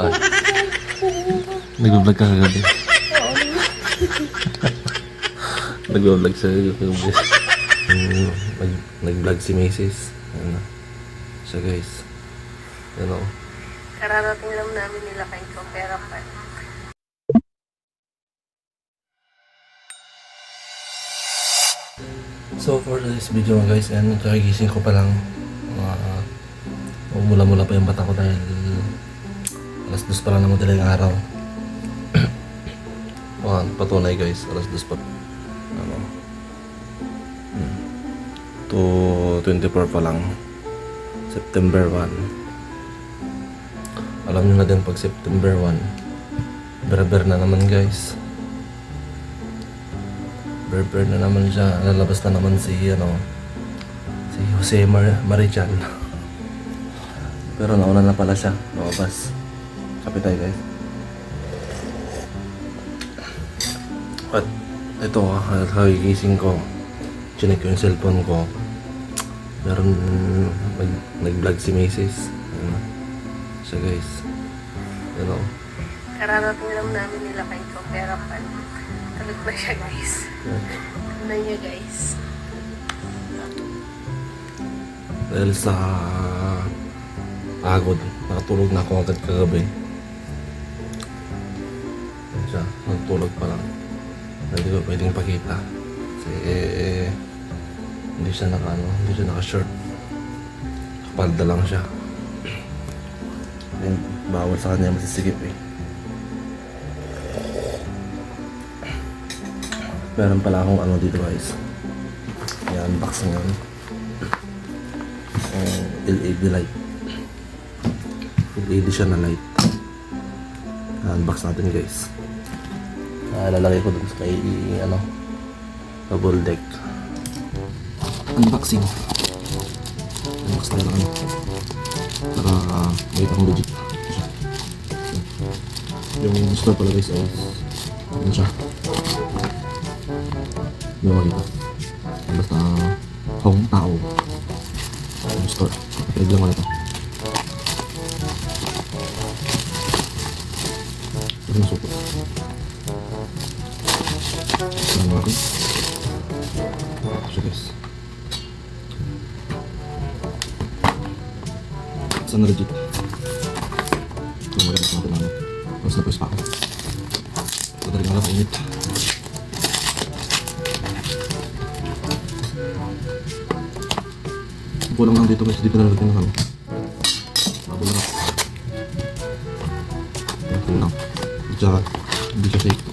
Ah, nag-vlog ka kagabi. Nag-vlog sa kagabi. Nag-vlog si Macy's. Ano? So guys. Ano? Kararating lang namin nila kay Kopera pa. So for this video guys, and kagising ko pa lang. Mula-mula pa yung bata ko dahil alas 2 pa lang na madaling araw. Patunay guys, alas 2 pa. Ano? 2:24 pa lang. September 1. Alam nyo na din pag September 1, berber na naman guys. Berber na naman siya. Lalabas na naman si Jose Marichan. Pero nauna na pala siya lumabas. Kapit tayo guys. At ito kagigising ko, chinek ko yung cellphone ko. Meron nag-vlog si Macy's. So guys, Kararating lang namin nila kay Kopera pa. Tulog ba siya guys? Ano niya guys? dahil sa pagod, nakatulog na ako agad kagabi. Yan siya, nagtulog pa lang. Hindi ko pwedeng pakita kasi hindi siya naka-shirt. Kapalda lang siya. And bawal sa kanya masisigip eh. Meron pala akong ano dito guys. I-unbox ngayon. LED light. LED siya na light. I-unbox natin guys. Lalagay ko dun sa may double deck. Unboxing. Unbox tayo lang para makita kong legit siya. Yung store pala guys ay ano siya, yung makita basta Hong Tao yung store. Kapag lang wala ito. Ito yung support. Ito lang natin. So guys, saan na legit? Ito magalit natin namin. Tapos na press pa ako. Ito na rin nga lang init. Kulang lang dito guys, dito na natin ang bago na. Yung kulang. Tsaka hindi siya safe.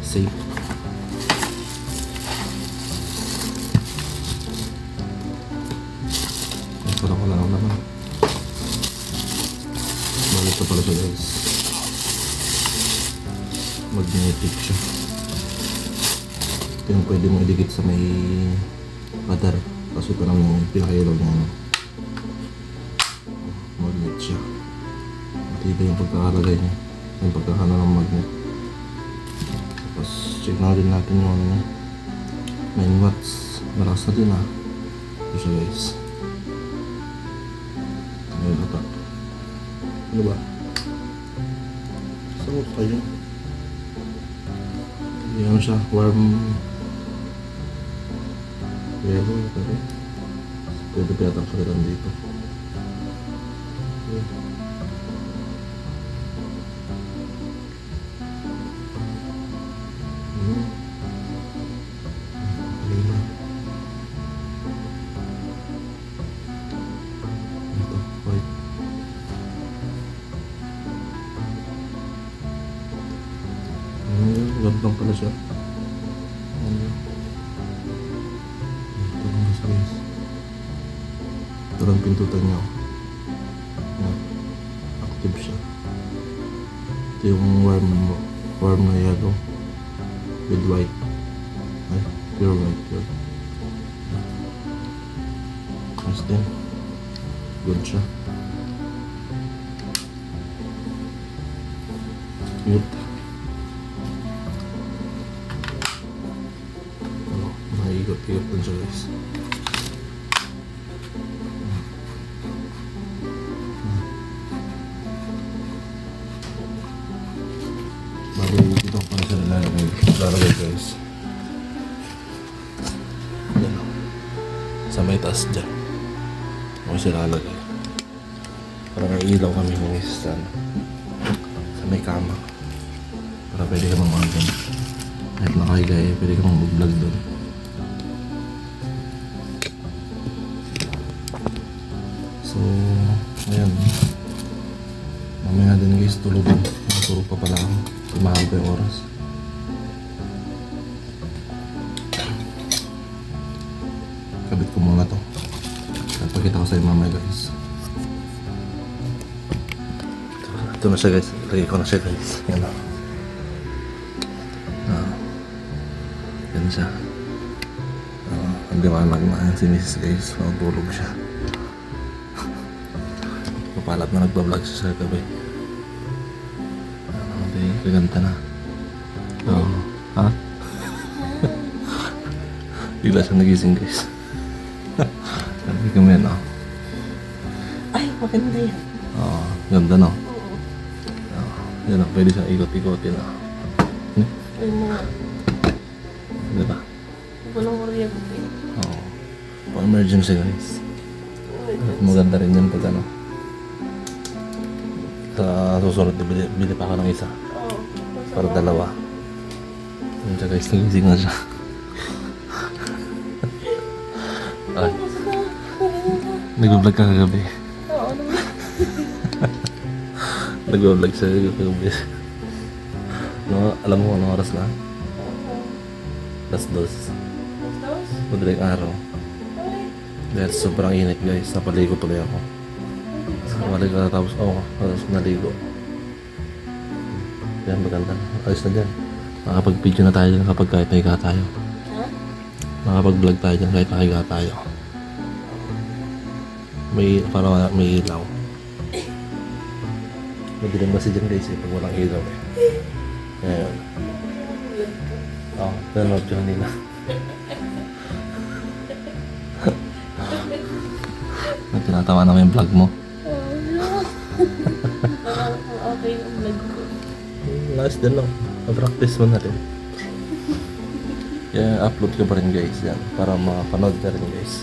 Safe. Parang wala lang naman. Malit na pala siya guys. Magnetic siya. Ito yung pwede mo idikit sa may radar. Kasi ito lang yung pinakailaw niya. Magnet siya. Matibay yung pagkakalagay niya. Yung pagkakana ng magnet. Tapos check na rin natin yung ano niya. 9 watts. Malakas na din Ito siya guys. Ayun ata. Ano ba? Saan ko kayo? Yan siya. Warm. Yellow, pero pwede pa yata kalitan dito. Okay. Lima. Ito, white. Gandang pala siya. Ito lang pintutan niya. Active siya. Ito yung warm na yellow with white. Ay, pure white yun. Nice din. Good siya. Cute. Maikot-ikot din siya guys. Bali, dito ko na siya lalagay guys. Yan o. Sa may taas dyan. Ako siya lalagay. Para may ilaw kami guys sa may kama. Para pwede ka mag-organ. Kahit nakahiga eh, pwede ka mag-vlog doon. So, ayan. Mamaya din guys, tulogin. Tulog pa pala ako. Mahal pa yung oras. Kabit ko muna to. Napakita ko sa'yo mamaya guys. Ito na siya guys. Lagay ko na siya guys. Yan o. Yan siya. Hindi malag na si Mrs. guys. Matulog siya. Papalat na nagbablog siya sa gabi. Okay, kaganta na. Oo. Ha? Bigla siya nagising guys. Sabi kami yan, oh. Ay, maganda yan. Oo, ganda no? Oo. Yan oh, pwede siyang ikot-ikotin oh. Ay, mga Diba? walang kuryente. Oo. Pang emergency guys. At maganda rin yan pag ano. Sa susunod, bili pa ako ng isa. Oo. Para dalawa. Yan siya guys, nagising na siya. Ay, nag-vlog ka kagabi. Oo, naman. Nag-vlog siya kagabi. No, alam mo anong oras na? Alas 2. Madaling araw. Dahil sobrang init guys, napaligo tuloy ako. Maligo na tapos, tapos naligo. Yan, maganda. Ayos na dyan. Makapag-video na tayo dyan kapag kahit nahiga tayo. Ha? Makapag-vlog tayo dyan kahit nahiga tayo. Para may ilaw. Madilim kasi dyan guys pag walang ilaw eh. Ngayon. Nanood yun nila. Tinatawa namin yung vlog mo. Okay ang vlog ko. Nice din lang. Na-practice mo na rin. Kaya upload ka pa rin guys yan. Para makapanood ka rin guys.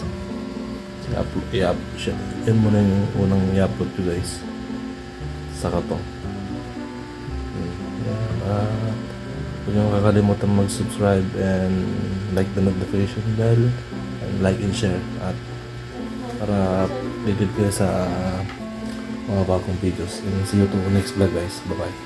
I-upload siya. Yan muna yung unang i-upload ko guys. Saka to. Huwag nyo kakalimutan mag-subscribe and like the notification bell and like and share at para updated kayo sa mga bagong videos. And see you to next vlog guys. Bye bye.